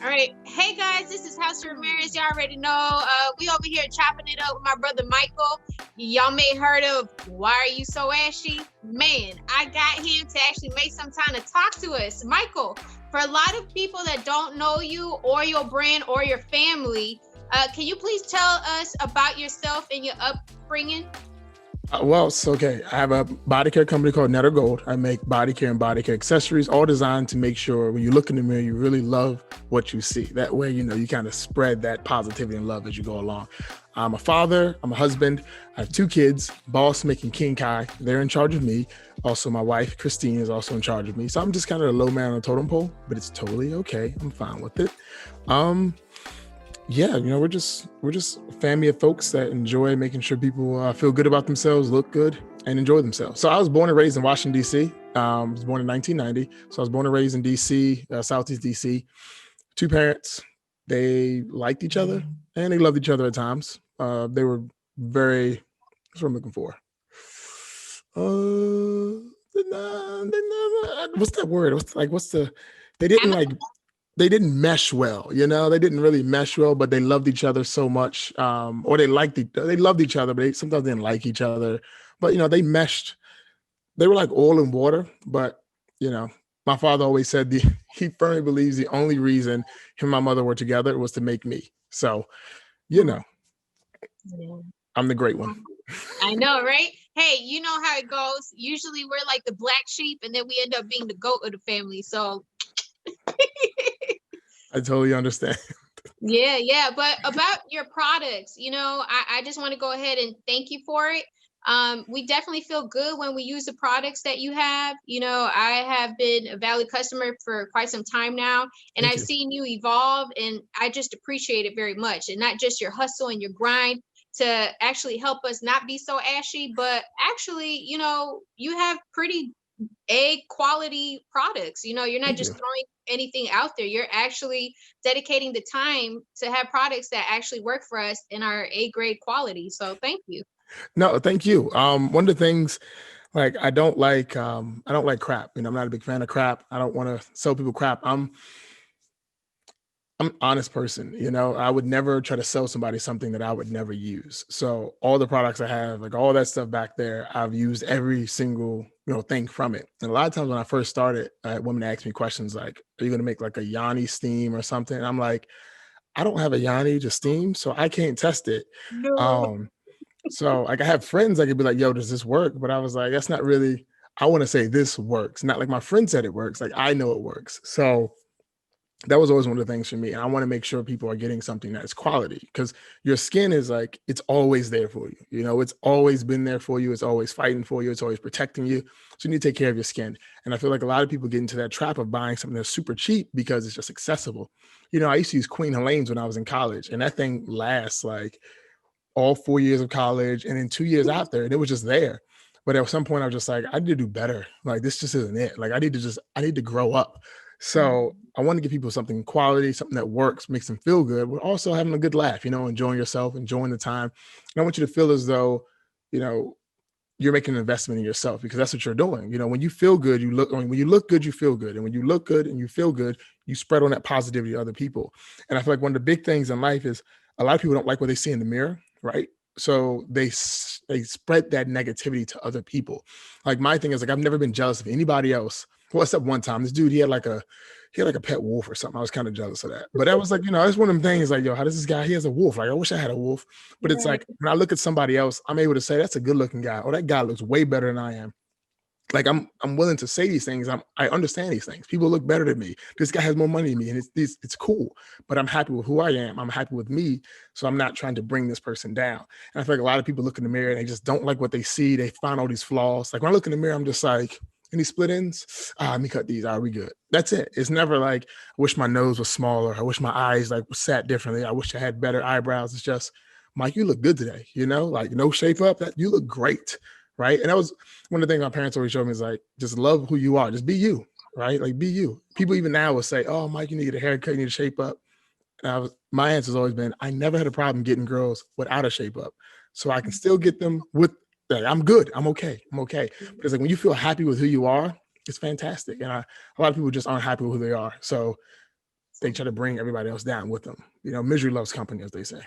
All right. Hey guys, this is House Ramirez. Y'all already know. We over here chopping it up with my brother Michael. Y'all may heard of Why Are You So Ashy? Man, I got him to actually make some time to talk to us. Michael, for a lot of people that don't know you or your brand or your family, can you please tell us about yourself and your upbringing? Well, it's okay. I have a body care company called NETERGOLD. I make body care and body care accessories, all designed to make sure when you look in the mirror, you really love what you see. That way, you kind of spread that positivity and love as you go along. I'm a father. I'm a husband. I have two kids, boss, making King Kai. They're in charge of me. Also, my wife, Christine, is also in charge of me. So I'm just kind of a low man on the totem pole, but it's totally okay. I'm fine with it. Yeah, we're just a family of folks that enjoy making sure people feel good about themselves, look good, and enjoy themselves. So I was born and raised in Washington, D.C. I was born in 1990. So I was born and raised in D.C., Southeast D.C. Two parents. They liked each other and they loved each other at times. They were very, that's what I'm looking for. What's that word? They didn't like, they didn't mesh well, they didn't really mesh well, but they loved each other so much. Or they loved each other, but they sometimes didn't like each other. But, they meshed. They were like oil and water. But, my father always said he firmly believes the only reason him and my mother were together was to make me. So, Yeah. I'm the great one. I know, right? Hey, you know how it goes. Usually we're like the black sheep and then we end up being the goat of the family. So I totally understand. yeah. But about your products, I just want to go ahead and thank you for it. We definitely feel good when we use the products that you have. I have been a valid customer for quite some time now, and Thank I've you. seen you evolve, and I just appreciate it very much. And not just your hustle and your grind to actually help us not be so ashy, but actually, you have pretty A quality products. You're not Thank just you. throwing anything out there. You're actually dedicating the time to have products that actually work for us in our A grade quality. So thank you. No, thank you. One of the things, like, I don't like crap. I'm not a big fan of crap. I don't want to sell people crap. I'm an honest person. I would never try to sell somebody something that I would never use. So all the products I have, like all that stuff back there, I've used every single, thing from it. And a lot of times when I first started, women ask me questions like, are you going to make like a Yanni steam or something? And I'm like, I don't have a Yanni to steam, so I can't test it. No. Um, so like I have friends that could be like, yo, does this work? But I was like, that's not really, I want to say this works. Not like my friend said it works. Like I know it works. So that was always one of the things for me. And I want to make sure people are getting something that's quality, because your skin is like, it's always there for you. It's always been there for you. It's always fighting for you. It's always protecting you. So you need to take care of your skin. And I feel like a lot of people get into that trap of buying something that's super cheap because it's just accessible. I used to use Queen Helene's when I was in college, and that thing lasts like all 4 years of college and then 2 years after, and it was just there. But at some point I was just like, I need to do better. Like this just isn't it. Like I need to grow up. So I want to give people something quality, something that works, makes them feel good, but also having a good laugh, enjoying yourself, enjoying the time. And I want you to feel as though, you know, you're making an investment in yourself, because that's what you're doing. When you feel good, when you look good, you feel good. And when you look good and you feel good, you spread on that positivity to other people. And I feel like one of the big things in life is a lot of people don't like what they see in the mirror, right? So they spread that negativity to other people. Like my thing is, like, I've never been jealous of anybody else. Well, except one time, this dude, he had like a pet wolf or something. I was kind of jealous of that. But that was like, it's one of them things like, yo, how does this guy, he has a wolf. Like, I wish I had a wolf. But it's Right. like, when I look at somebody else, I'm able to say, that's a good looking guy. Or that guy looks way better than I am. Like I'm willing to say these things. I understand these things. People look better than me. This guy has more money than me, and it's cool. But I'm happy with who I am. I'm happy with me. So I'm not trying to bring this person down. And I feel like a lot of people look in the mirror and they just don't like what they see. They find all these flaws. Like when I look in the mirror, I'm just like, any split ends? Let me cut these. We good. That's it. It's never like, I wish my nose was smaller. I wish my eyes like sat differently. I wish I had better eyebrows. It's just, Mike, you look good today. Like no shape up. That you look great. Right. And that was one of the things my parents always showed me, is like, just love who you are. Just be you. Right. Like be you. People even now will say, oh, Mike, you need to get a haircut. You need to shape up. And my answer has always been, I never had a problem getting girls without a shape up. So I can still get them with, like, I'm good. I'm okay. I'm okay. But it's like, when you feel happy with who you are, it's fantastic. And a lot of people just aren't happy with who they are. So they try to bring everybody else down with them. You know, misery loves company, as they say.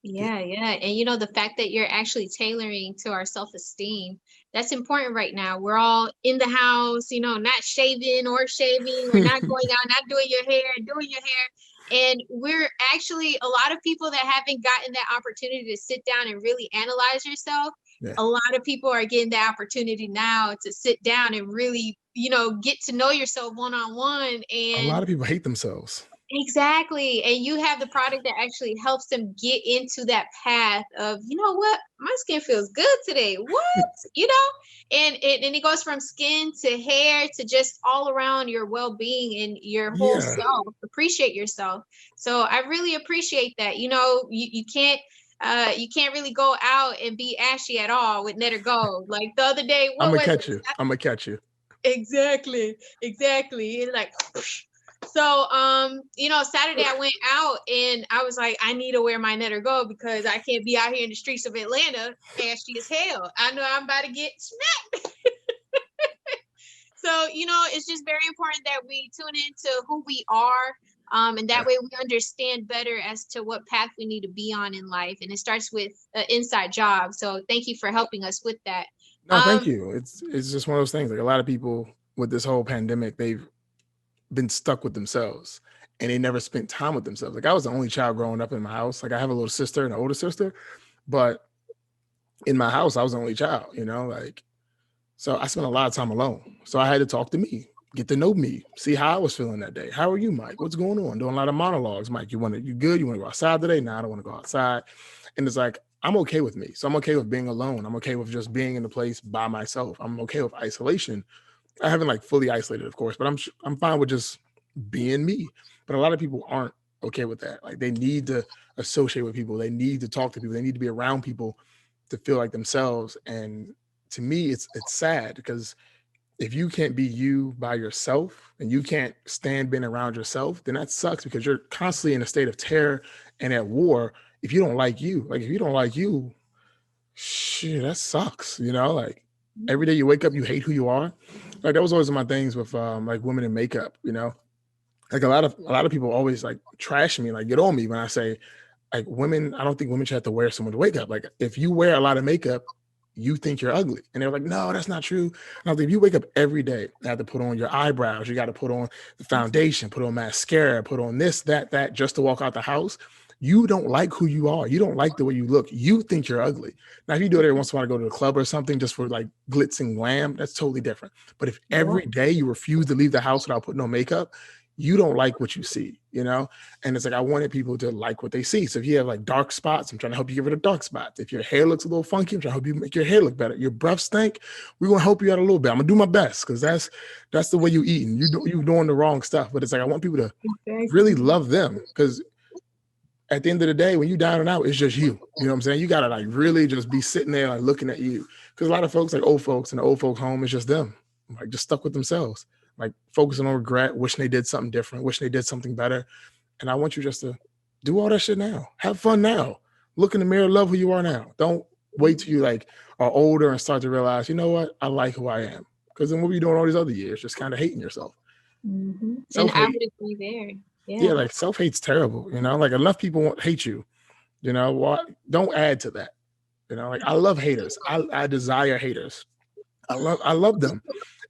Yeah, yeah. And you know, the fact that you're actually tailoring to our self-esteem, that's important right now. We're all in the house, you know, not shaving or shaving. We're not going out, not doing your hair, doing your hair. And we're actually a lot of people that haven't gotten that opportunity to sit down and really analyze yourself. Yeah. A lot of people are getting the opportunity now to sit down and really, you know, get to know yourself one-on-one. A And lot of people hate themselves. exactly. And you have the product that actually helps them get into that path of, you know what, my skin feels good today. What? You know, and it goes from skin to hair to just all around your well-being and your whole Yeah. self. Appreciate yourself. So I really appreciate that. You know, you can't really go out and be ashy at all with NETERGOLD. Like the other day, I'm what gonna was catch it? you. I'm gonna catch you. Exactly. And like, so, you know, Saturday I went out and I was like, I need to wear my NETERGOLD because I can't be out here in the streets of Atlanta ashy as hell. I know I'm about to get smacked. So, you know, it's just very important that we tune into who we are. And that way we understand better as to what path we need to be on in life. And it starts with an inside job. So thank you for helping us with that. No, thank you. It's just one of those things. Like a lot of people with this whole pandemic, they've been stuck with themselves and they never spent time with themselves. Like I was the only child growing up in my house. Like I have a little sister and an older sister, but in my house, I was the only child, you know, like, so I spent a lot of time alone. So I had to talk to me, get to know me, see how I was feeling that day. How are you, Mike? What's going on? Doing a lot of monologues. Mike, you good? You want to go outside today? No, I don't want to go outside. And it's like, I'm okay with me. So I'm okay with being alone. I'm okay with just being in the place by myself. I'm okay with isolation. I haven't like fully isolated, of course, but I'm fine with just being me. But a lot of people aren't okay with that. Like they need to associate with people. They need to talk to people. They need to be around people to feel like themselves. And to me, it's sad because if you can't be you by yourself and you can't stand being around yourself, then that sucks because you're constantly in a state of terror and at war. If you don't like you, like if you don't like you, shit, that sucks. You know, like every day you wake up, you hate who you are. Like that was always my things with like women in makeup, you know, like a lot of people always like trash me, like get on me when I say like women, I don't think women should have to wear so much makeup. Like if you wear a lot of makeup, you think you're ugly. And they're like, no, that's not true. And I was like, if you wake up every day, you have to put on your eyebrows, you got to put on the foundation, put on mascara, put on this, that, just to walk out the house. You don't like who you are. You don't like the way you look. You think you're ugly. Now, if you do it every once in a while to go to the club or something just for like glitz and glam, that's totally different. But if every day you refuse to leave the house without putting on makeup, you don't like what you see, you know? And it's like, I wanted people to like what they see. So if you have like dark spots, I'm trying to help you get rid of dark spots. If your hair looks a little funky, I'm trying to help you make your hair look better. Your breath stink, we're going to help you out a little bit. I'm gonna do my best because that's the way you eat and you're doing the wrong stuff. But it's like, I want people to really love them because at the end of the day, when you down and out, it's just you. You know what I'm saying? You got to like really just be sitting there like looking at you. Because a lot of folks, like old folks in the old folks home, it's just them, like just stuck with themselves, like focusing on regret, wishing they did something different, wishing they did something better. And I want you just to do all that shit now. Have fun now. Look in the mirror, love who you are now. Don't wait till you like are older and start to realize, you know what? I like who I am. Because then what were you doing all these other years? Just kind of hating yourself. Mm-hmm. And I would agree there. Yeah, like self-hate's terrible, you know, like enough people won't hate you, you know, what? Don't add to that. You know, like I love haters. I desire haters. I love them.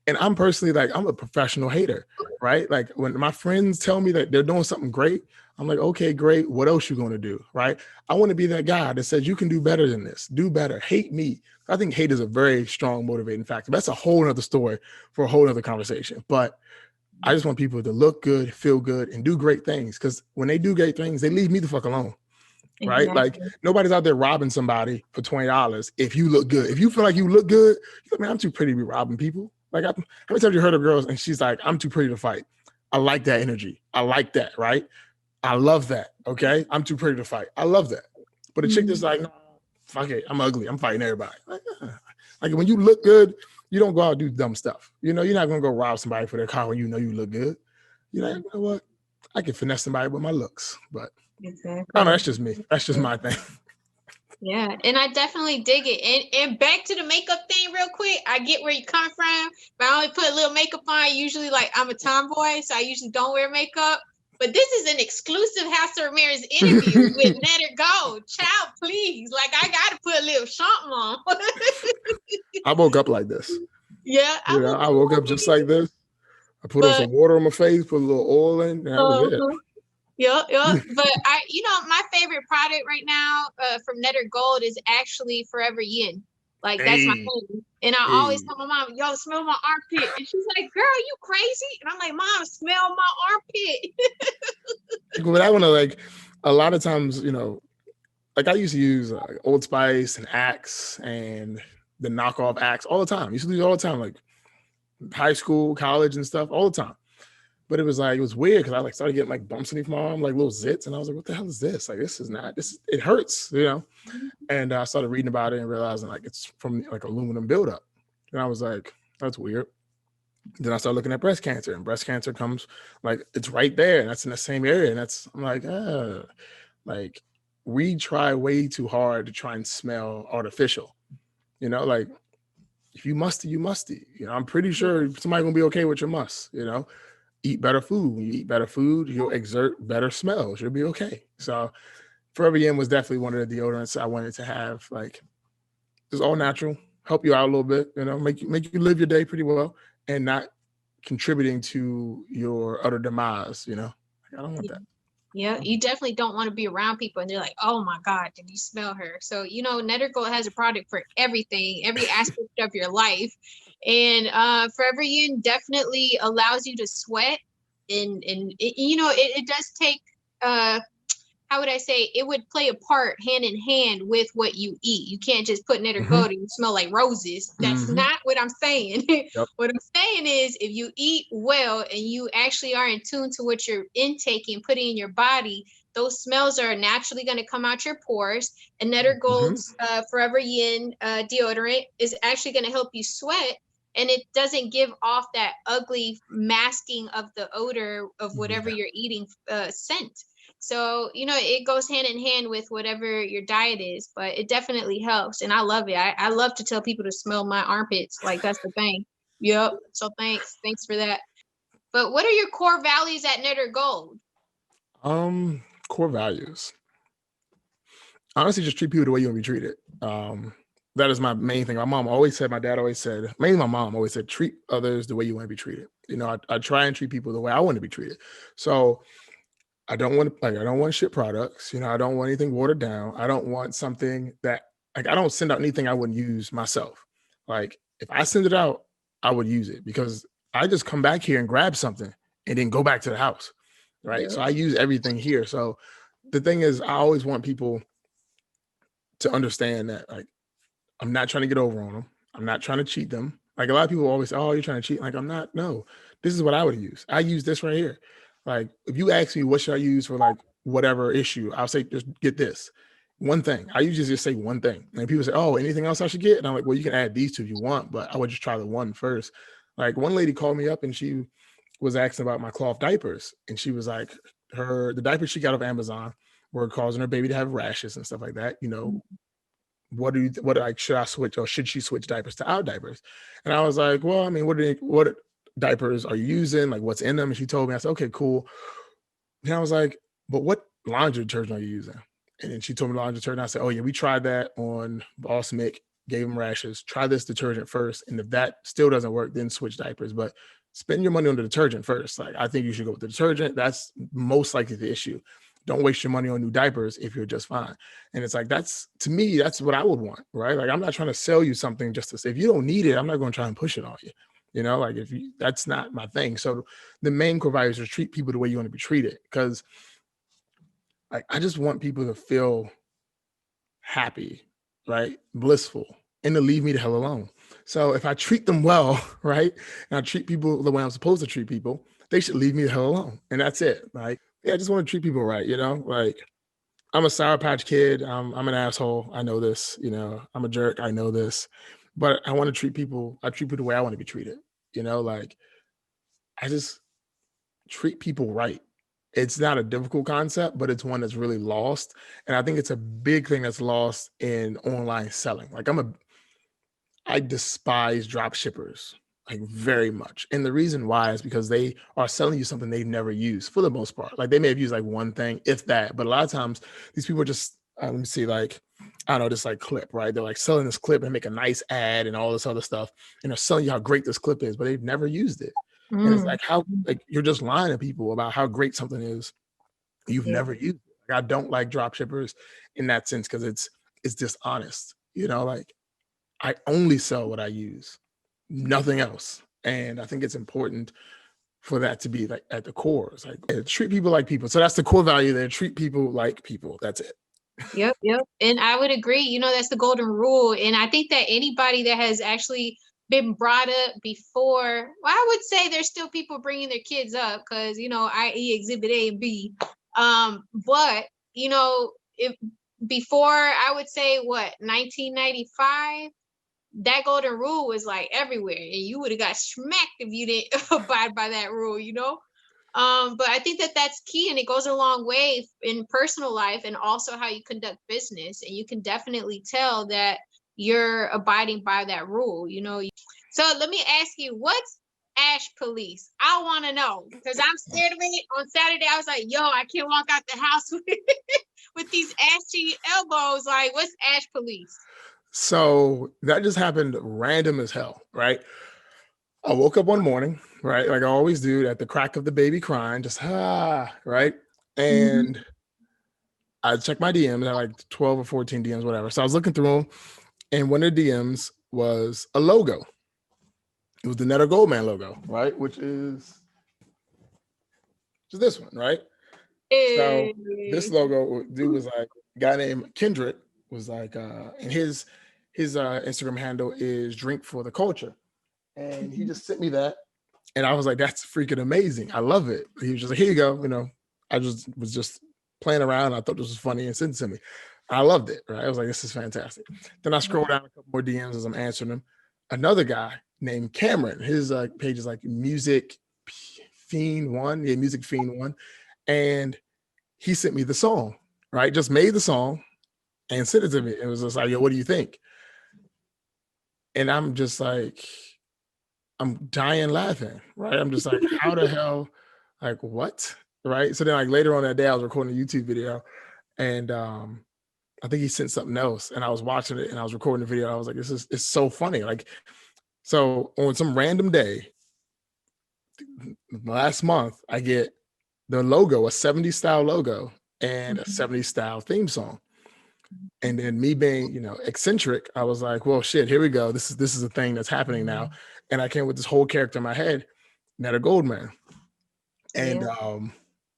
And I'm personally like, I'm a professional hater, right? Like when my friends tell me that they're doing something great, I'm like, okay, great. What else you going to do, right? I want to be that guy that says you can do better than this, do better, hate me. I think hate is a very strong motivating factor. That's a whole nother story for a whole nother conversation. But I just want people to look good, feel good, and do great things. Because when they do great things, they leave me the fuck alone. Right? Exactly. Like nobody's out there robbing somebody for $20 if you look good. If you feel like you look good, you're like, man, I'm too pretty to be robbing people. Like how many times you heard of girls and she's like, I'm too pretty to fight. I like that energy. I like that, right? I love that. Okay. I'm too pretty to fight. I love that. But a chick that's like, no, fuck it, I'm ugly. I'm fighting everybody. Like when you look good, you don't go out and do dumb stuff. You know, you're not gonna go rob somebody for their car when you know you look good. You're like, you know what? I can finesse somebody with my looks, but exactly. I don't know, that's just me. That's just my thing. Yeah, and I definitely dig it. And back to the makeup thing real quick. I get where you come from, but I only put a little makeup on. Usually like I'm a tomboy, so I usually don't wear makeup. But this is an exclusive House of Ramirez interview with NETERGOLD. Child, please. Like, I got to put a little something on. I woke up like this. Yeah, I woke up just like this. I put on some water on my face, put a little oil in, and that was it. Yep. But my favorite product right now from NETERGOLD is actually Forever Yin. Like, that's my favorite. And I always tell my mom, yo, smell my armpit. And she's like, girl, you crazy? And I'm like, Mom, smell my armpit. But I want to, like, a lot of times, like I used to use Old Spice and Axe and the knockoff Axe all the time. I used to use all the time, like high school, college and stuff, all the time. But it was weird because I like started getting like bumps underneath my arm, like little zits. And I was like, what the hell is this? Like, it hurts, And I started reading about it and realizing like it's from like aluminum buildup. And I was like, that's weird. Then I started looking at breast cancer, and breast cancer comes like it's right there, and that's in the same area. And I'm like, like we try way too hard to try and smell artificial, like if you musty, you musty. I'm pretty sure somebody's gonna be okay with your must, Eat better food. When you eat better food, you'll exert better smells. You'll be okay. So Forever Yin was definitely one of the deodorants I wanted to have. Like, it's all natural, help you out a little bit, make you live your day pretty well, and not contributing to your utter demise. I don't want that. Yeah, you definitely don't want to be around people and they're like, oh my God, did you smell her? So, NETERGOLD has a product for everything, every aspect of your life. And Forever Yin definitely allows you to sweat. And it does take, how would I say, it would play a part hand in hand with what you eat. You can't just put NETERGOLD and you smell like roses. That's not what I'm saying. Yep. What I'm saying is if you eat well and you actually are in tune to what you're intaking and putting in your body, those smells are naturally going to come out your pores. And NETERGOLD's Forever Yin deodorant is actually going to help you sweat. And it doesn't give off that ugly masking of the odor of whatever you're eating scent. So, it goes hand in hand with whatever your diet is, but it definitely helps. And I love it. I love to tell people to smell my armpits. Like, that's the thing. Yep. So thanks for that. But what are your core values at NETERGOLD? Core values. Honestly, just treat people the way you want to be treated. That is my main thing. My dad always said, mainly my mom always said, treat others the way you want to be treated. I try and treat people the way I want to be treated. So I don't want shit products. I don't want anything watered down. I don't want something that I don't send out anything I wouldn't use myself. Like, if I send it out, I would use it because I just come back here and grab something and then go back to the house. Right. Yeah. So I use everything here. So the thing is, I always want people to understand that, like, I'm not trying to get over on them. I'm not trying to cheat them. Like, a lot of people always say, oh, you're trying to cheat. Like, I'm not. No, this is what I would use. I use this right here. Like, if you ask me what should I use for like whatever issue, I'll say just get this one thing. I usually just say one thing, and people say, "Oh, anything else I should get?" And I'm like, "Well, you can add these two if you want, but I would just try the one first." Like, one lady called me up and she was asking about my cloth diapers, and she was like, the diapers she got off Amazon were causing her baby to have rashes and stuff like that. Should I switch or should she switch diapers to our diapers? And I was like, well, I mean, what diapers are you using? Like, what's in them? And she told me. I said, okay, cool. And I was like, but what laundry detergent are you using? And then she told me laundry detergent. I said, oh yeah, we tried that on Boss Mick, gave him rashes. Try this detergent first. And if that still doesn't work, then switch diapers. But spend your money on the detergent first. Like, I think you should go with the detergent. That's most likely the issue. Don't waste your money on new diapers if you're just fine. And it's like, to me, that's what I would want, right? Like, I'm not trying to sell you something just to say, if you don't need it, I'm not going to try and push it on you. Like, that's not my thing. So the main core value is to treat people the way you want to be treated. Because I just want people to feel happy, right? Blissful, and to leave me the hell alone. So if I treat them well, right, and I treat people the way I'm supposed to treat people, they should leave me the hell alone. And that's it. Like, yeah, I just want to treat people right, like, I'm a Sour Patch Kid. I'm an asshole. I know this, I'm a jerk. I know this, but I want to treat people. I treat people the way I want to be treated, like, I just treat people right. It's not a difficult concept, but it's one that's really lost. And I think it's a big thing that's lost in online selling. Like, I despise drop shippers. like very much. And the reason why is because they are selling you something they've never used for the most part. Like they may have used like one thing, if that, but a lot of times these people are just, let me see, like, I don't know, this like clip, right? They're like selling this clip and make a nice ad and all this other stuff. And they're selling you how great this clip is, but they've never used it. And it's like, how, like, you're just lying to people about how great something is. You've never used it. Like, I don't like drop shippers in that sense, because it's dishonest, you know, like I only sell what I use, nothing else. And I think it's important for that to be like at the core. It's like, treat people like people. So that's the core value there. Treat people like people. That's it. Yep. And I would agree, you know, that's the golden rule. And I think that anybody that has actually been brought up before, well, I would say there's still people bringing their kids up because, you know, i.e. exhibit A and B. But, you know, if before, I would say 1995, that golden rule was like everywhere, and you would have got smacked if you didn't abide by that rule, you know? But I think that that's key, and it goes a long way in personal life and also how you conduct business. And you can definitely tell that you're abiding by that rule, you know? So let me ask you, what's Ash Police? I want to know, because I'm scared of it. On Saturday, I was like, yo, I can't walk out the house with these ashy elbows. Like, what's Ash Police? So that just happened random as hell, right? I woke up one morning, right? Like I always do, at the crack of the baby crying, just right? And I checked my DMs, I had like 12 or 14 DMs, whatever. So I was looking through them, and one of the DMs was a logo. It was the NETERGOLD man logo, right? Which is just this one, right? So this logo, dude was like, a guy named Kendrick was like, and his Instagram handle is Drink for the Culture. And he just sent me that. And I was like, that's freaking amazing. I love it. He was just like, here you go. You know, I was just playing around. I thought this was funny and sent it to me. I loved it, right? I was like, this is fantastic. Then I scrolled down a couple more DMs as I'm answering them. Another guy named Cameron, his page is like Music Fiend One. Yeah, Music Fiend One. And he sent me the song, right? Just made the song and sent it to me. It was just like, yo, what do you think? And I'm just like, I'm dying laughing, right? I'm just like, how the hell, like what, right? So then like later on that day, I was recording a YouTube video, and I think he sent something else, and I was watching it and I was recording the video. I was like, it's so funny. Like, so on some random day, last month, I get the logo, a 70s style logo and a 70s style theme song. And then me being, you know, eccentric, I was like, well, shit, here we go. This is a thing that's happening now. And I came with this whole character in my head, NETERGOLD man. And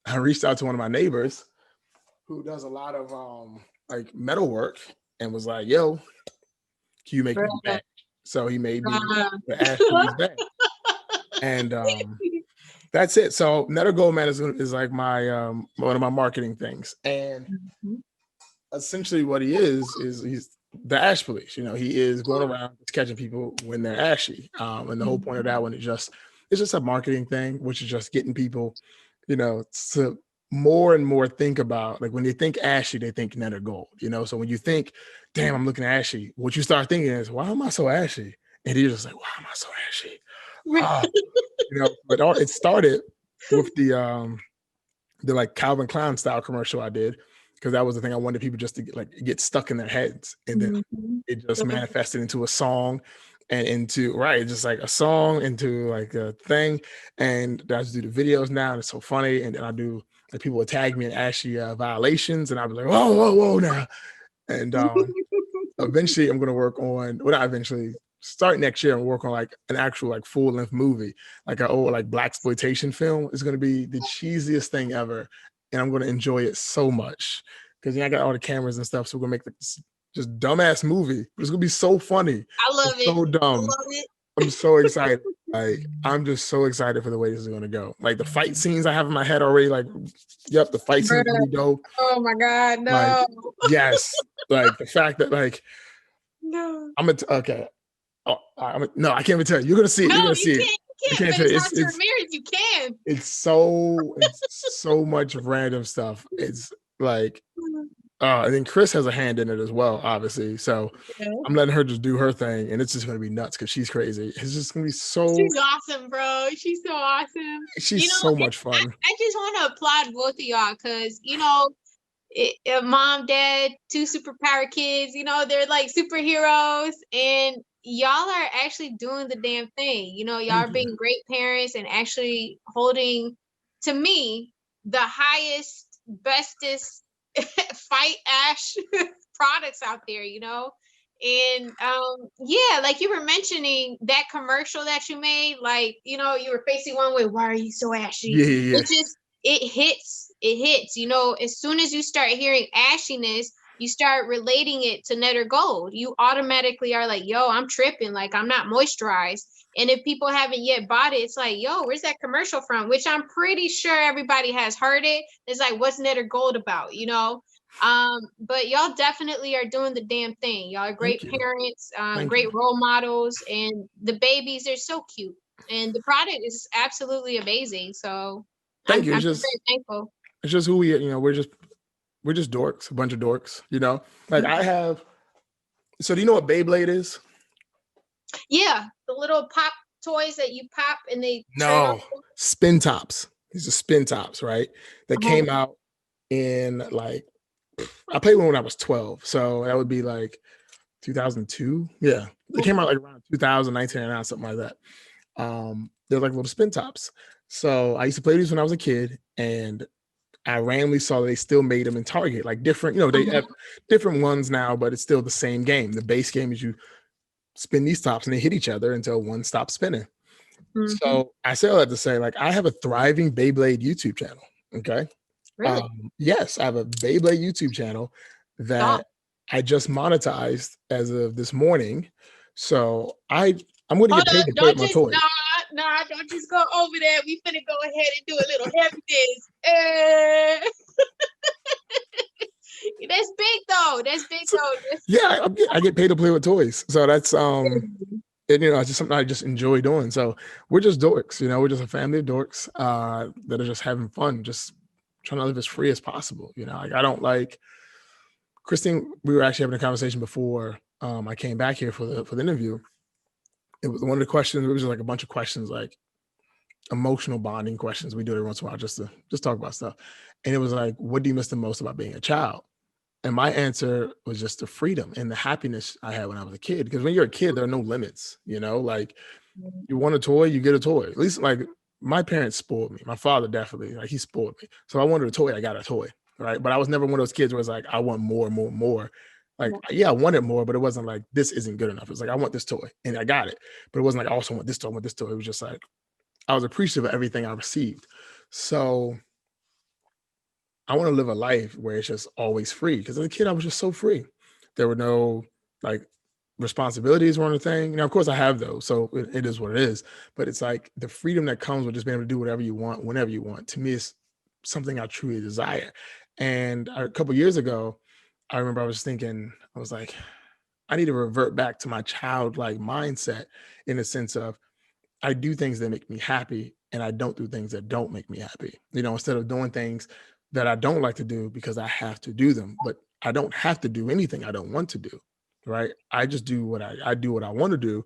I reached out to one of my neighbors who does a lot of like metal work, and was like, yo, can you make me a badge? So he made me the Ash Police badge. And that's it. So NETERGOLD man is like my one of my marketing things. And essentially what he is he's the Ash Police. You know, he is going around catching people when they're ashy. And the whole point of that one is it's just a marketing thing, which is just getting people, you know, to more and more think about, like, when they think ashy, they think NETERGOLD, you know? So when you think, damn, I'm looking ashy, what you start thinking is, why am I so ashy? And you're just like, why am I so ashy? You know, but it started with the like Calvin Klein style commercial I did, because that was the thing I wanted people just to get stuck in their heads. And then it just manifested into a song, and into, just like a song, into like a thing. And I just do the videos now, and it's so funny. And then I do, like, people would tag me in ashy violations, and I'd be like, whoa now. And eventually I'm going to work on, well, not eventually, start next year and work on like an actual like full-length movie, like an old like blaxploitation film. Is going to be the cheesiest thing ever, and I'm going to enjoy it so much, because I got all the cameras and stuff. So we're going to make this just dumbass movie, but it's going to be so funny. I love it. So dumb. I love it. I'm so excited. Like, I'm just so excited for the way this is going to go. Like, the fight scenes I have in my head already, like, yep, the fight scenes will be dope. Oh my God, no. Like, yes. Like, the fact that, like, no. Okay. Oh, no, I can't even tell you. You're going to see it. You're going to see it. You can't. But it's Ramirez, you can. It's so much random stuff. It's like, And then Chris has a hand in it as well, obviously. So Yeah. I'm letting her just do her thing, and it's just going to be nuts because she's crazy. It's just going to be so. She's awesome, bro. She's so awesome. She's so much fun. I just want to applaud both of y'all because, mom, dad, two superpower kids, they're like superheroes, and y'all are actually doing the damn thing. Y'all are being great parents and actually holding, to me, the highest, bestest fight ash products out there, and yeah, like you were mentioning that commercial that you made, like you were facing one way, why are you so ashy? Yeah. It hits, as soon as you start hearing ashiness, you start relating it to NETERGOLD. You automatically are like, yo, I'm tripping, like I'm not moisturized. And if people haven't yet bought it, it's like, yo, where's that commercial from? Which I'm pretty sure everybody has heard it. It's like, what's NETERGOLD about, but y'all definitely are doing the damn thing. Y'all are great parents, great role models, and the babies are so cute, and the product is absolutely amazing. So I'm very thankful. It's just who we are. We're just dorks, a bunch of dorks, like I have. So do you know what Beyblade is? Yeah, the little pop toys that you pop and they spin tops. These are spin tops, right? That came out in like, I played one when I was 12, so that would be like 2002. Yeah, it came out like around 2019 or something like that. They're like little spin tops. So I used to play these when I was a kid, and I randomly saw they still made them in Target, like different, they have different ones now, but it's still the same game. The base game is you spin these tops and they hit each other until one stops spinning. So I say all that to say, like, I have a thriving Beyblade YouTube channel. Okay. Really? Yes, I have a Beyblade YouTube channel that I just monetized as of this morning. So I'm going to get paid to play with my toys. Nah, don't just go over there. We finna go ahead and do a little heavy That's big though. Yeah, I get paid to play with toys. So that's it's just something I just enjoy doing. So we're just dorks, we're just a family of dorks that are just having fun, just trying to live as free as possible. Like I don't like Christine. We were actually having a conversation before I came back here for the interview. It was one of the questions. It was like a bunch of questions, like emotional bonding questions. We do it every once in a while just to talk about stuff. And it was like, what do you miss the most about being a child? And my answer was just the freedom and the happiness I had when I was a kid. Because when you're a kid, there are no limits, like you want a toy, you get a toy. At least like my parents spoiled me. My father definitely, like he spoiled me. So I wanted a toy, I got a toy, right? But I was never one of those kids where it's like, I want more. Like, yeah, I wanted more, but it wasn't like, this isn't good enough. It was like, I want this toy and I got it. But it wasn't like, I also want this toy, It was just like, I was appreciative of everything I received. So I want to live a life where it's just always free. Because as a kid, I was just so free. There were no like responsibilities weren't a thing. Now, of course, I have those, so it is what it is. But it's like the freedom that comes with just being able to do whatever you want, whenever you want. To me, is something I truly desire. And a couple of years ago, I remember I was thinking, I was like, I need to revert back to my childlike mindset in the sense of I do things that make me happy and I don't do things that don't make me happy. Instead of doing things that I don't like to do because I have to do them, but I don't have to do anything I don't want to do, right? I just do what I do what I want to do,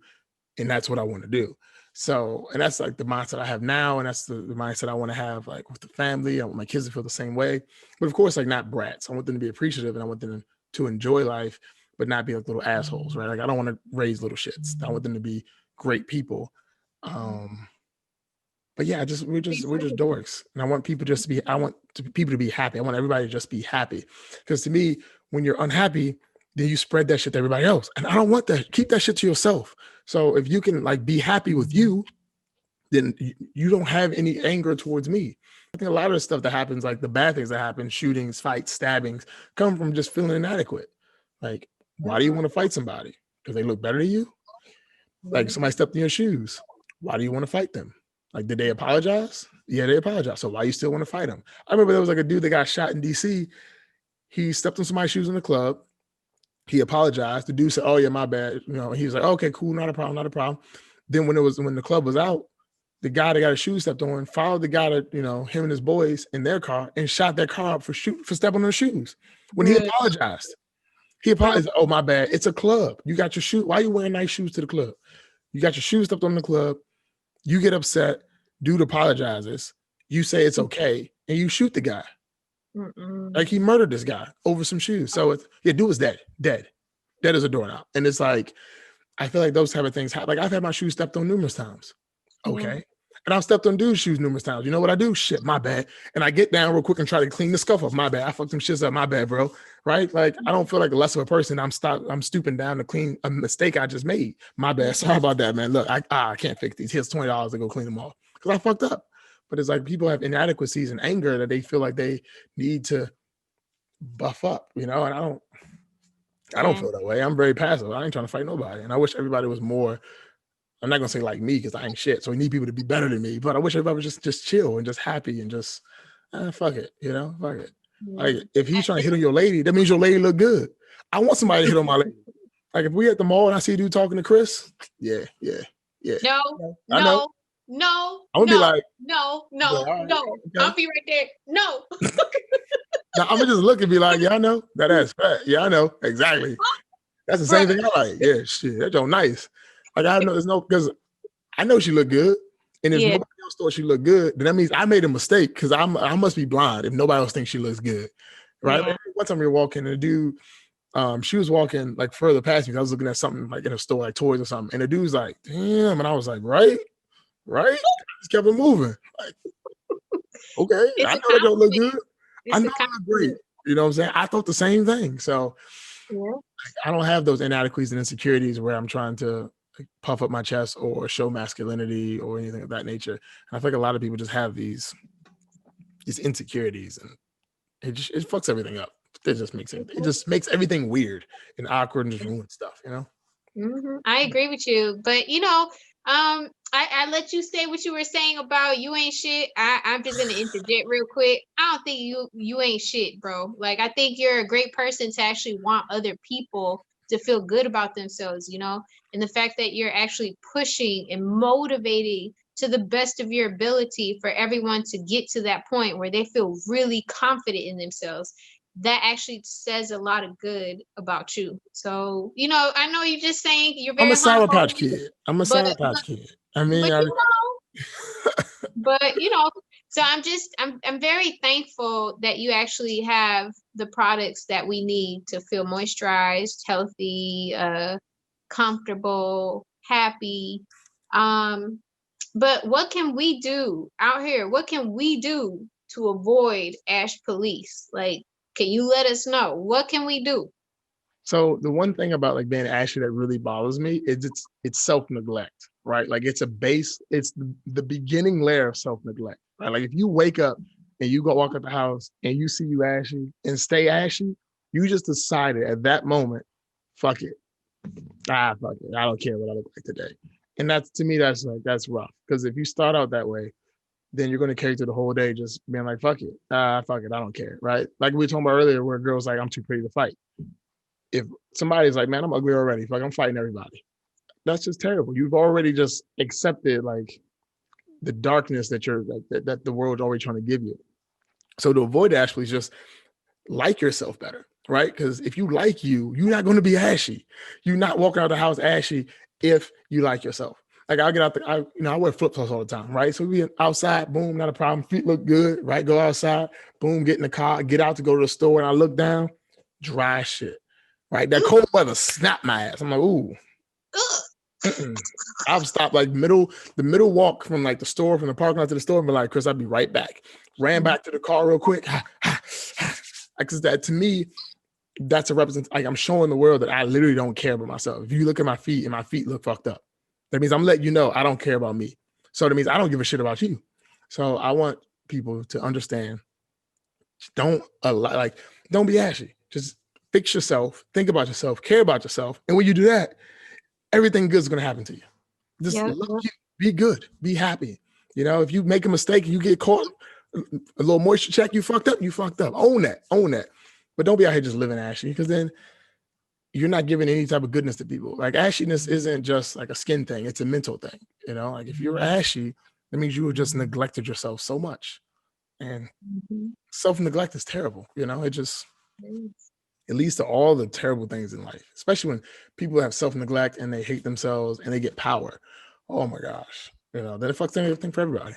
and that's what I want to do. So, and that's like the mindset I have now, and that's the mindset I want to have like with the family. I want my kids to feel the same way, but of course, like not brats. I want them to be appreciative, and I want them to enjoy life, but not be like little assholes, right? Like I don't want to raise little shits. I want them to be great people. But yeah, we're just dorks, and I want people just to be. I want people to be happy. I want everybody to just be happy, because to me, when you're unhappy, then you spread that shit to everybody else, and I don't want that. Keep that shit to yourself. So if you can like be happy with you, then you don't have any anger towards me. I think a lot of the stuff that happens, like the bad things that happen, shootings, fights, stabbings, come from just feeling inadequate. Like, why do you want to fight somebody? Because they look better than you? Like somebody stepped in your shoes. Why do you want to fight them? Like, did they apologize? Yeah, they apologized. So why you still want to fight them? I remember there was like a dude that got shot in DC. He stepped on somebody's shoes in the club. He apologized. The dude said, "Oh yeah, my bad." He was like, "Okay, cool, not a problem." Then when the club was out, the guy that got his shoes stepped on followed the guy that, you know, him and his boys in their car and shot their car up for stepping on the shoes. When he apologized, oh, my bad. It's a club. You got your shoe. Why are you wearing nice shoes to the club? You got your shoes stepped on the club. You get upset. Dude apologizes. You say it's okay. And you shoot the guy. Like he murdered this guy over some shoes. So dude was dead as a doorknob. And it's like, I feel like those type of things happen. Like I've had my shoes stepped on numerous times. Okay. And I've stepped on dude's shoes numerous times. You know what I do? Shit, my bad. And I get down real quick and try to clean the scuff off. My bad. I fucked them shits up. My bad, bro. Right? Like I don't feel like less of a person. I'm stooping down to clean a mistake I just made. My bad. Sorry about that, man. Look, I can't fix these. Here's $20 to go clean them off because I fucked up. But it's like people have inadequacies and anger that they feel like they need to buff up, you know, and I don't feel that way. I'm very passive. I ain't trying to fight nobody. And I wish everybody was more, I'm not gonna say like me because I ain't shit. So we need people to be better than me. But I wish everybody was just chill and just happy and just fuck it, you know, fuck it. Like if he's trying to hit on your lady, that means your lady look good. I want somebody to hit on my lady. Like if we at the mall and I see a dude talking to Chris, yeah. No. I'm gonna be like, no. Okay. I'll be right there. No. Now, I'm gonna just look and be like, yeah, I know that ass fat. Yeah, I know exactly. That's the same thing I like. Yeah, shit, that's all nice. Like I know because I know she look good, and if nobody else thought she looked good, then that means I made a mistake because I must be blind if nobody else thinks she looks good, right? Like, one time we were walking, and the dude, she was walking like further past me. I was looking at something like in a store, like toys or something, and the dude's like, damn, and I was like, right, just kept it moving. Like, okay, I know it don't look good. I know I look great. You know what I'm saying? I thought the same thing. So I don't have those inadequacies and insecurities where I'm trying to puff up my chest or show masculinity or anything of that nature. And I feel like a lot of people just have these insecurities, and it fucks everything up. It just makes everything weird and awkward and just ruins stuff, you know? I agree with you. But you know, I let you say what you were saying about you ain't shit. I'm just gonna interject real quick. I don't think you ain't shit, bro. Like I think you're a great person to actually want other people to feel good about themselves, you know, and the fact that you're actually pushing and motivating to the best of your ability for everyone to get to that point where they feel really confident in themselves. That actually says a lot of good about you. So, you know, I know you're just saying you're very I'm a Sour Patch Kid. I mean, but you know, so I'm very thankful that you actually have the products that we need to feel moisturized, healthy, comfortable, happy. But what can we do out here? What can we do to avoid ash police? Like, can you let us know? What can we do? So the one thing about like being ashy that really bothers me is it's self-neglect, right? Like it's the beginning layer of self-neglect, right? Like if you wake up and you go walk out the house and you see you ashy and stay ashy, you just decided at that moment, fuck it. Fuck it. I don't care what I look like today. And that's, to me, that's rough. Because if you start out that way, then you're going to carry through the whole day just being like, fuck it. Fuck it. I don't care, right? Like we were talking about earlier where a girl's like, I'm too pretty to fight. If somebody's like, man, I'm ugly already, like I'm fighting everybody. That's just terrible. You've already just accepted like the darkness that that the world's already trying to give you. So to avoid that, actually just like yourself better, right? Because if you like you're not going to be ashy. You're not walking out of the house ashy if you like yourself. Like I'll get out I wear flip-flops all the time, right? So we outside, boom, not a problem. Feet look good, right? Go outside, boom, get in the car, get out to go to the store, and I look down, dry shit, right? That cold weather snapped my ass. I'm like, ooh. I've stopped like the middle walk from like the store, from the parking lot to the store, and be like, Chris, I'll be right back. Ran back to the car real quick. Because that, to me, that's a representation. Like I'm showing the world that I literally don't care about myself. If you look at my feet and my feet look fucked up, that means I'm letting you know I don't care about me. So that means I don't give a shit about you. So I want people to understand, don't be ashy. Just fix yourself, think about yourself, care about yourself. And when you do that, everything good is going to happen to you. Just love you, be good, be happy. You know, if you make a mistake and you get caught, a little moisture check, you fucked up. Own that. But don't be out here just living ashy, because then you're not giving any type of goodness to people. Like ashiness isn't just like a skin thing. It's a mental thing. You know, like if you're ashy, That means you have just neglected yourself so much. And Mm-hmm. self-neglect is terrible. You know, it Yes. leads to all the terrible things in life, especially when people have self-neglect and they hate themselves and they get power. Oh my gosh. You know, that affects everything for everybody.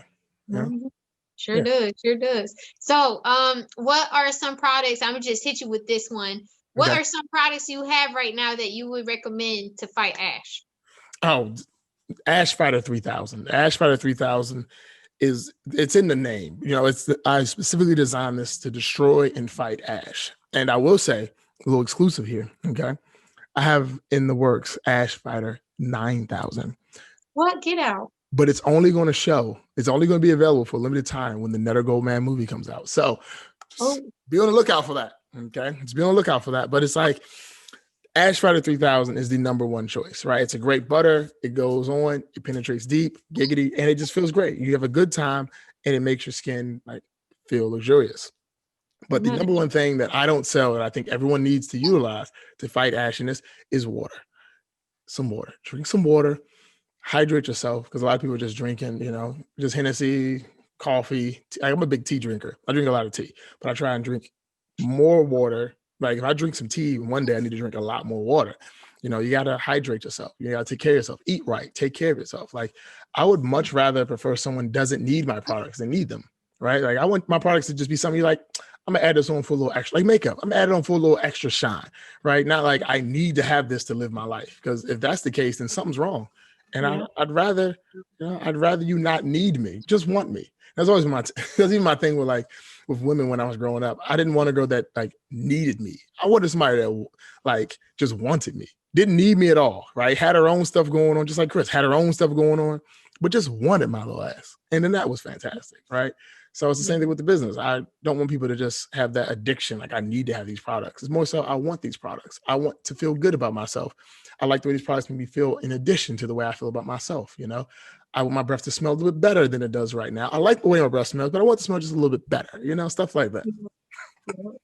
You know? Mhm. Sure Yeah. does, sure does. So, what are some products? I'm gonna just hit you with this one. What Okay. are some products you have right now that you would recommend to fight ash? Oh, Ash Fighter 3000. Ash Fighter 3000 it's in the name. You know, I specifically designed this to destroy and fight ash. And I will say, a little exclusive here. Okay. I have in the works Ash Fighter 9000. What? Get out. But it's only going to be available for a limited time when the NETERGOLD Man movie comes out. So Oh, be on the lookout for that. Okay. Just be on the lookout for that. But it's like Ash Fighter 3000 is the number one choice, right? It's a great butter. It goes on, it penetrates deep, giggity, and it just feels great. You have a good time and it makes your skin like feel luxurious. But the nice. number one thing that I don't sell that I think everyone needs to utilize to fight ashiness is water. Some water. Drink some water. Hydrate yourself, because a lot of people are just drinking, you know, just Hennessy, coffee. I'm a big tea drinker. I drink a lot of tea, but I try and drink more water. Like if I drink some tea one day, I need to drink a lot more water. You know, you got to hydrate yourself. You got to take care of yourself, eat right, take care of yourself. Like I would much rather prefer someone doesn't need my products than need them, right? Like I want my products to just be something like, I'm gonna add this on for a little extra, like makeup. I'm gonna add it on for a little extra shine, right? Not like I need to have this to live my life. Because if that's the case, then something's wrong. And Yeah. I'd rather, I'd rather you not need me, just want me. That's always that's even my thing with women when I was growing up. I didn't want a girl that like needed me. I wanted somebody that like just wanted me, didn't need me at all, right? Had her own stuff going on, just like Chris had her own stuff going on, but just wanted my little ass. And then that was fantastic, right? So it's the same thing with the business. I don't want people to just have that addiction. Like I need to have these products. It's more so I want these products. I want to feel good about myself. I like the way these products make me feel in addition to the way I feel about myself. You know, I want my breath to smell a little bit better than it does right now. I like the way my breath smells, but I want it to smell just a little bit better, you know, stuff like that.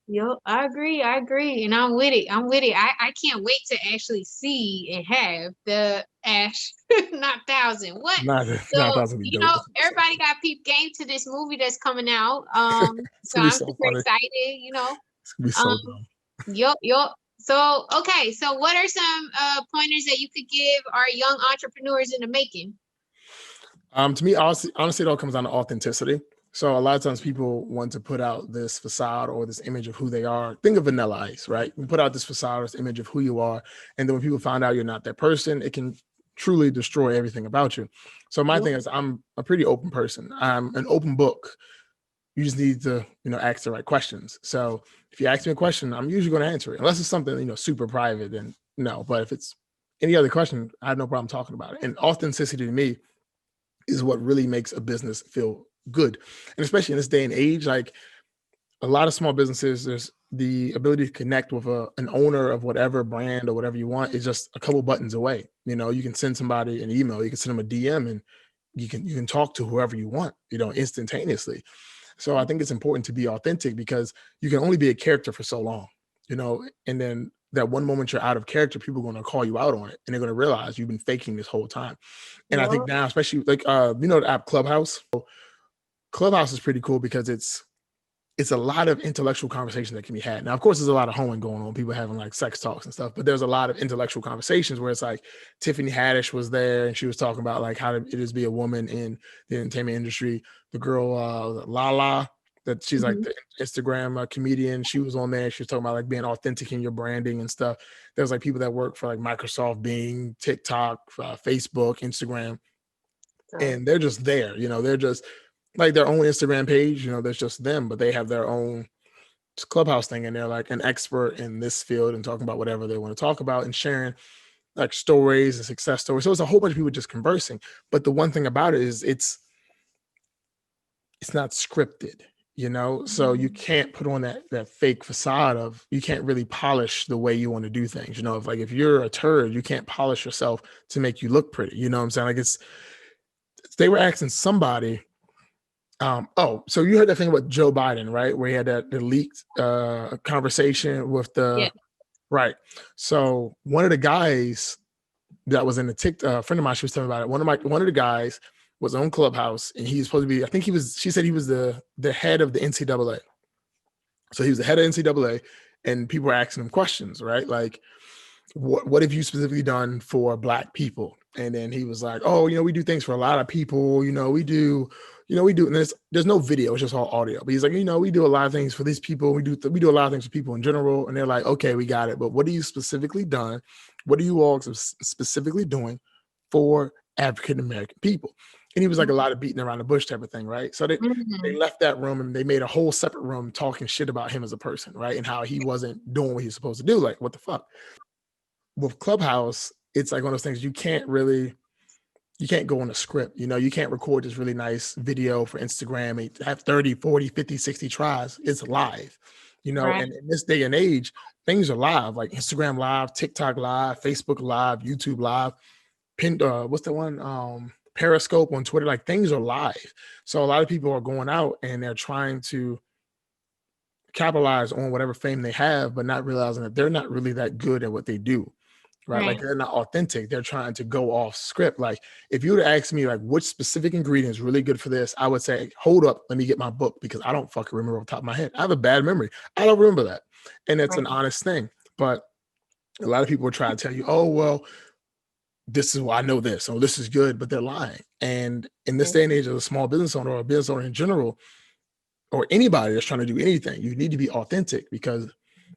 Yep, I agree. I agree. And I'm with it. I'm with it. I can't wait to actually see and have the Ash not thousand. What? Not So, that's gonna be you dope. know, everybody got peep game to this movie that's coming out. It's So gonna be I'm so super funny. excited, you know. It's gonna be so Um, dumb. yup. So okay, so what are some pointers that you could give our young entrepreneurs in the making? To me, honestly, it all comes down to authenticity. So a lot of times people want to put out this facade or this image of who they are. Think of Vanilla Ice, right? You put out this facade or this image of who you are. And then when people find out you're not that person, it can truly destroy everything about you. So my Yep. thing is I'm a pretty open person. I'm an open book. You just need to, you know, ask the right questions. So if you ask me a question, I'm usually going to answer it. Unless it's something, you know, super private, then no. But if it's any other question, I have no problem talking about it. And authenticity to me is what really makes a business feel good. And especially in this day and age, like a lot of small businesses, there's the ability to connect with an owner of whatever brand or whatever you want is just a couple buttons away. You know, you can send somebody an email, you can send them a DM, and you can talk to whoever you want, you know, instantaneously. So I think it's important to be authentic because you can only be a character for so long, you know, and then that one moment you're out of character, people are going to call you out on it and they're going to realize you've been faking this whole time. And I think Yep. now, especially like you know, the app Clubhouse. Clubhouse is pretty cool because it's a lot of intellectual conversation that can be had. Now, of course, there's a lot of hoeing going on, people having like sex talks and stuff, but there's a lot of intellectual conversations where it's like Tiffany Haddish was there and she was talking about like how it is to be a woman in the entertainment industry. The girl, Lala, that she's like Mhm. the Instagram comedian, she was on there. She was talking about like being authentic in your branding and stuff. There's like people that work for like Microsoft, Bing, TikTok, Facebook, Instagram, So, and they're just there, you know, they're just like their own Instagram page, you know, there's just them, but they have their own Clubhouse thing and they're like an expert in this field and talking about whatever they want to talk about and sharing like stories and success stories. So it's a whole bunch of people just conversing. But the one thing about it is it's not scripted, you know, so you can't put on that fake facade of, you can't really polish the way you want to do things, you know. If you're a turd, you can't polish yourself to make you look pretty, you know what I'm saying? Like they were asking somebody, so you heard that thing about Joe Biden, right? Where he had the leaked conversation with yeah. right. So one of the guys that was in the TikTok, a friend of mine, she was telling me about it. One of the guys was on Clubhouse, and he's supposed to be, I think she said he was the head of the NCAA. So he was the head of NCAA, and people were asking him questions, right? Like, what have you specifically done for Black people? And then he was like, oh, we do things for a lot of people. We do, and there's no video, it's just all audio. But he's like, we do a lot of things for these people. We do a lot of things for people in general. And they're like, okay, we got it. But what are you specifically done? What are you all specifically doing for African-American people? And he was like a lot of beating around the bush type of thing, right? So they left that room and they made a whole separate room talking shit about him as a person, right? And how he wasn't doing what he's supposed to do. Like, what the fuck? With Clubhouse, it's like one of those things you can't go on a script. You can't record this really nice video for Instagram and have 30, 40, 50, 60 tries. It's live, Right. And in this day and age, things are live, like Instagram live, TikTok live, Facebook live, YouTube live, what's the one? Periscope on Twitter, like things are live. So a lot of people are going out and they're trying to capitalize on whatever fame they have, but not realizing that they're not really that good at what they do. Right. Like they're not authentic. They're trying to go off script. Like if you were to ask me like which specific ingredient is really good for this, I would say, hold up, let me get my book, because I don't fucking remember off the top of my head. I have a bad memory. I don't remember that. And it's an honest thing. But a lot of people are trying to tell you, oh, well, this is why I know this. Oh, this is good, but they're lying. And in this day and age, as a small business owner or a business owner in general, or anybody that's trying to do anything, you need to be authentic, because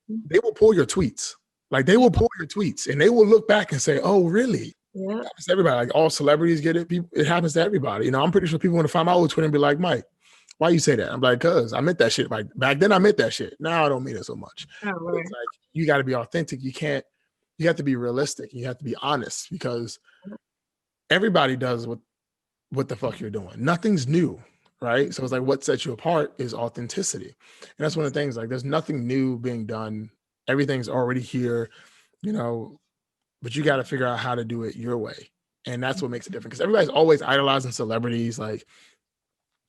they will pull your tweets. Like they will pull your tweets and they will look back and say, oh, really? Yeah. It happens to everybody. Like all celebrities get it. It happens to everybody. I'm pretty sure people want to find my old Twitter and be like, Mike, why you say that? I'm like, cause I meant that shit. Like back then I meant that shit. Now I don't mean it so much. Oh, it's like, you got to be authentic. You have to be realistic. You have to be honest, because everybody does what the fuck you're doing. Nothing's new. Right. So it's like, what sets you apart is authenticity. And that's one of the things, like there's nothing new being done. Everything's already here, but you got to figure out how to do it your way. And that's what makes it different, because everybody's always idolizing celebrities. Like,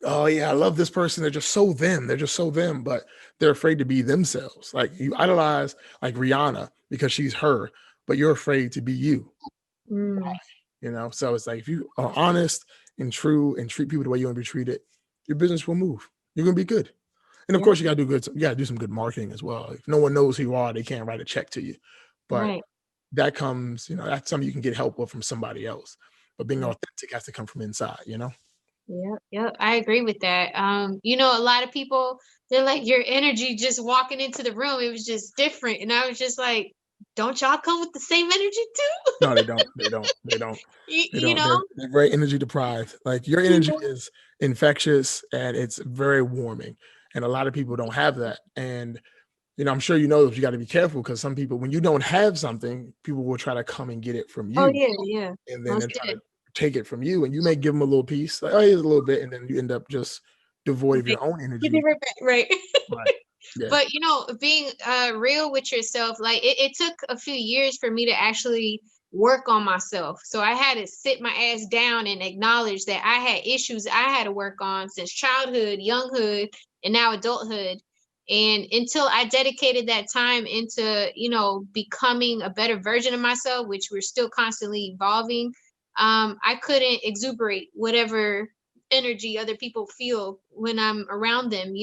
oh yeah, I love this person. They're just so them. They're just so them, but they're afraid to be themselves. Like you idolize like Rihanna because she's her, but you're afraid to be you. Why? So it's like, if you are honest and true and treat people the way you want to be treated, your business will move. You're going to be good. And of course you got to do some good marketing as well. If no one knows who you are, they can't write a check to you. But that comes, that's something you can get help with from somebody else. But being authentic has to come from inside, Yeah, I agree with that. A lot of people, they're like, your energy just walking into the room, it was just different. And I was just like, don't y'all come with the same energy too? No, they don't. They're very energy deprived. Like your energy is infectious and it's very warming. And a lot of people don't have that. And, I'm sure you got to be careful, because some people, when you don't have something, people will try to come and get it from you. Oh, yeah. And then they're trying to take it from you, and you may give them a little piece, like, oh, here's a little bit. And then you end up just devoid of your own energy. Right. Yeah. But, being real with yourself, like it took a few years for me to actually work on myself. So I had to sit my ass down and acknowledge that I had issues I had to work on since childhood, younghood, and now adulthood. And until I dedicated that time into, becoming a better version of myself, which we're still constantly evolving, I couldn't exuberate whatever energy other people feel when I'm around them,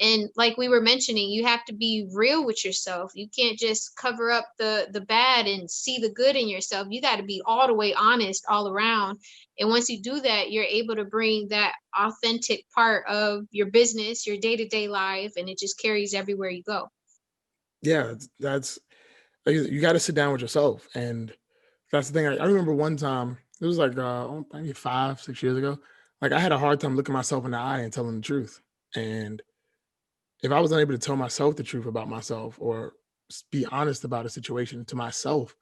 And like we were mentioning, you have to be real with yourself. You can't just cover up the bad and see the good in yourself. You got to be all the way honest all around. And once you do that, you're able to bring that authentic part of your business, your day-to-day life, and it just carries everywhere you go. Yeah, that's, you got to sit down with yourself. And that's the thing. I remember one time, it was like maybe 5-6 years ago. Like I had a hard time looking myself in the eye and telling the truth. And if I was unable to tell myself the truth about myself, or be honest about a situation to myself,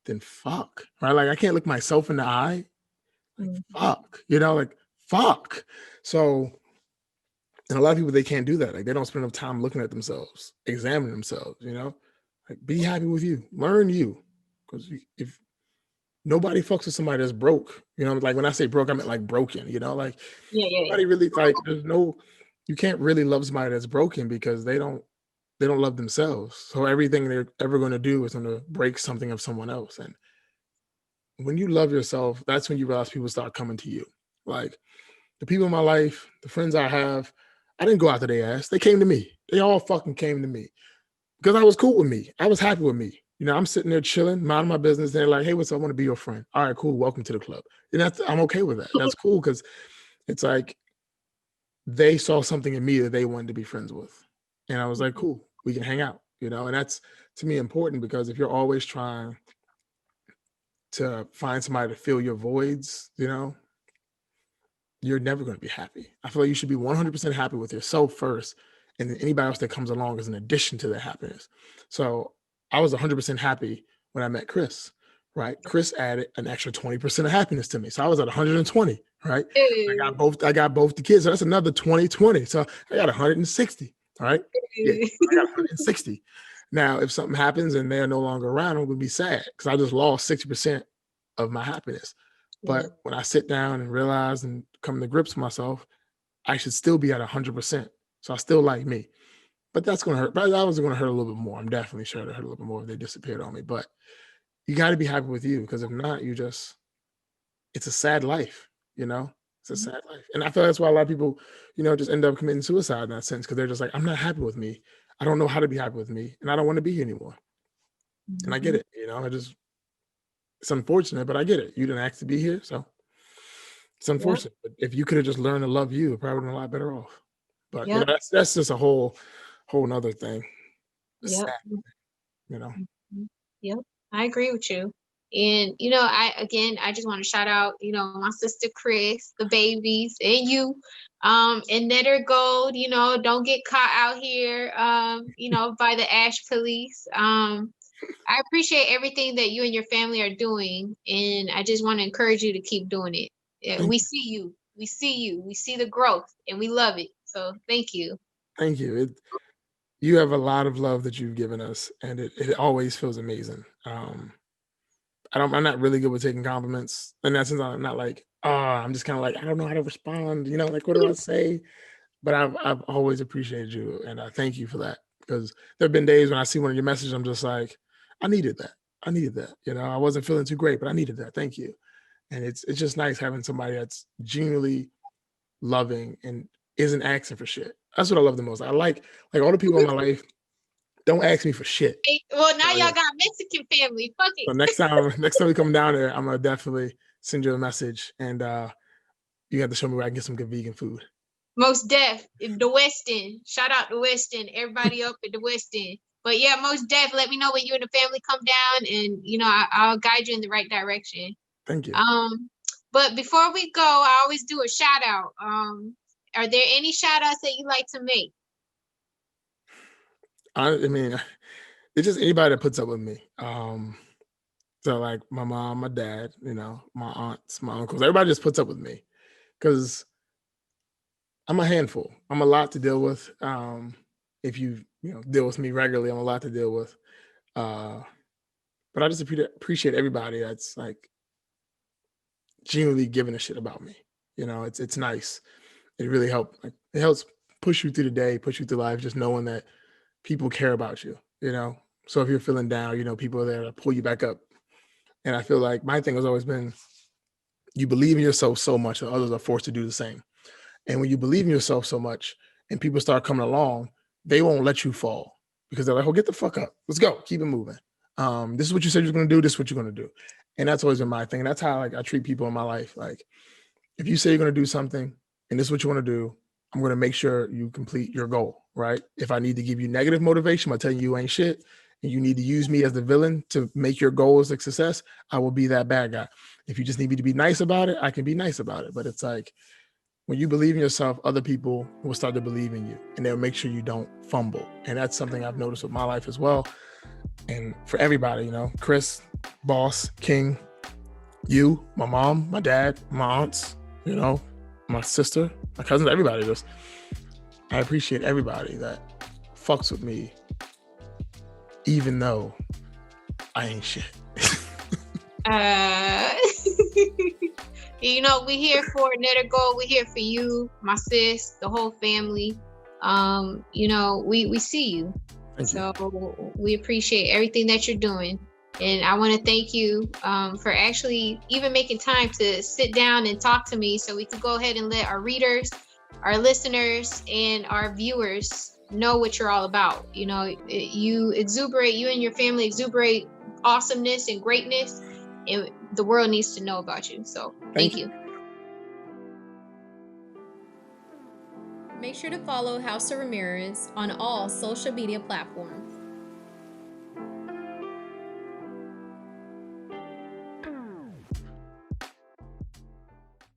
then fuck, right? Like I can't look myself in the eye. Like fuck, fuck. So, and a lot of people, they can't do that. Like they don't spend enough time looking at themselves, examining themselves, like be happy with you, learn you. Because if nobody fucks with somebody that's broke, like when I say broke, I meant like broken, like nobody really, like you can't really love somebody that's broken, because they don't love themselves. So everything they're ever going to do is going to break something of someone else. And when you love yourself, that's when you realize people start coming to you, Like the people in my life, the friends I have, I didn't go after their ass. They came to me. They all fucking came to me because I was cool with me. I was happy with me. You know, I'm sitting there chilling, minding my business. They're like, hey, what's up? I want to be your friend. All right, cool. Welcome to the club. And I'm okay with that. That's cool because it's like they saw something in me that they wanted to be friends with. And I was like, cool, we can hang out, you know? And that's to me important because if you're always trying to find somebody to fill your voids, you know, you're never going to be happy. I feel like you should be 100% happy with yourself first. And then anybody else that comes along is an addition to their happiness. So I was 100% happy when I met Chris, right? Chris added an extra 20% of happiness to me. So I was at 120, right? I got both the kids. So that's another 20. So I got 160, right? Yeah, I got 160. Now, if something happens and they're no longer around, I'm going to be sad because I just lost 60% of my happiness. But when I sit down and realize and come to grips with myself, I should still be at 100%. So I still like me. But that's going to hurt. But that was going to hurt a little bit more. I'm definitely sure it hurt a little bit more if they disappeared on me. But you got to be happy with you because if not, it's a sad life, you know? It's a sad life. And I feel that's why a lot of people, you know, just end up committing suicide in that sense because they're just like, I'm not happy with me. I don't know how to be happy with me. And I don't want to be here anymore. And I get it, you know, it's unfortunate, but I get it. You didn't ask to be here, so it's unfortunate. But if you could have just learned to love you, it probably would have been a lot better off. But you know, that's just a whole nother thing. Sad, you know. Yep, I agree with you. And you know, I just want to shout out, you know, my sister Chris, the babies, and you, and NETERGOLD. You know, don't get caught out here, you know, by the Ash police. I appreciate everything that you and your family are doing, and I just want to encourage you to keep doing it. We see you. We see the growth, and we love it. So thank you. Thank you. You have a lot of love that you've given us, and it always feels amazing. I'm not really good with taking compliments, and that's I'm not like, I'm just kind of like, I don't know how to respond. You know, like what do I say? But I've always appreciated you, and I thank you for that because there have been days when I see one of your messages, I'm just like, I needed that. You know, I wasn't feeling too great, but I needed that. Thank you. And it's just nice having somebody that's genuinely loving and isn't asking for shit. That's what I love the most. I like all the people in my life don't ask me for shit. Well, now y'all got Mexican family. Fuck it. So next time we come down there, I'm gonna definitely send you a message, and you have to show me where I can get some good vegan food. Most def, the West End. Shout out to West End. Everybody up at the West End. But yeah, most def, let me know when you and the family come down, and you know I'll guide you in the right direction. Thank you. But before we go, I always do a shout out. Are there any shout outs that you like to make? I mean, it's just anybody that puts up with me. So like my mom, my dad, you know, my aunts, my uncles, everybody just puts up with me because I'm a handful. I'm a lot to deal with. If you deal with me regularly, I'm a lot to deal with. But I just appreciate everybody that's like genuinely giving a shit about me. You know, it's nice. It really helps. Like, it helps push you through the day, push you through life, just knowing that people care about you, you know? So if you're feeling down, you know, people are there to pull you back up. And I feel like my thing has always been, you believe in yourself so much that others are forced to do the same. And when you believe in yourself so much and people start coming along, they won't let you fall because they're like, oh, get the fuck up. Let's go. Keep it moving. This is what you said you're going to do. This is what you're going to do. And that's always been my thing. And that's how I treat people in my life. Like, if you say you're going to do something and this is what you want to do, I'm going to make sure you complete your goal, right? If I need to give you negative motivation by telling you ain't shit and you need to use me as the villain to make your goals a success, I will be that bad guy. If you just need me to be nice about it, I can be nice about it. But it's like, when you believe in yourself, other people will start to believe in you and they'll make sure you don't fumble. And that's something I've noticed with my life as well. And for everybody, you know, Chris, Boss, King, you, my mom, my dad, my aunts, you know, my sister, my cousins, everybody. I appreciate everybody that fucks with me, even though I ain't shit. You know, we're here for NETERGOLD. We're here for you, my sis, the whole family. You know, we see you. Thank you. So we appreciate everything that you're doing. And I want to thank you for actually even making time to sit down and talk to me so we could go ahead and let our readers, our listeners, and our viewers know what you're all about. You know, you exuberate, you and your family exuberate awesomeness and greatness, and the world needs to know about you. So thank you. Make sure to follow H.O.R. Ramirez on all social media platforms.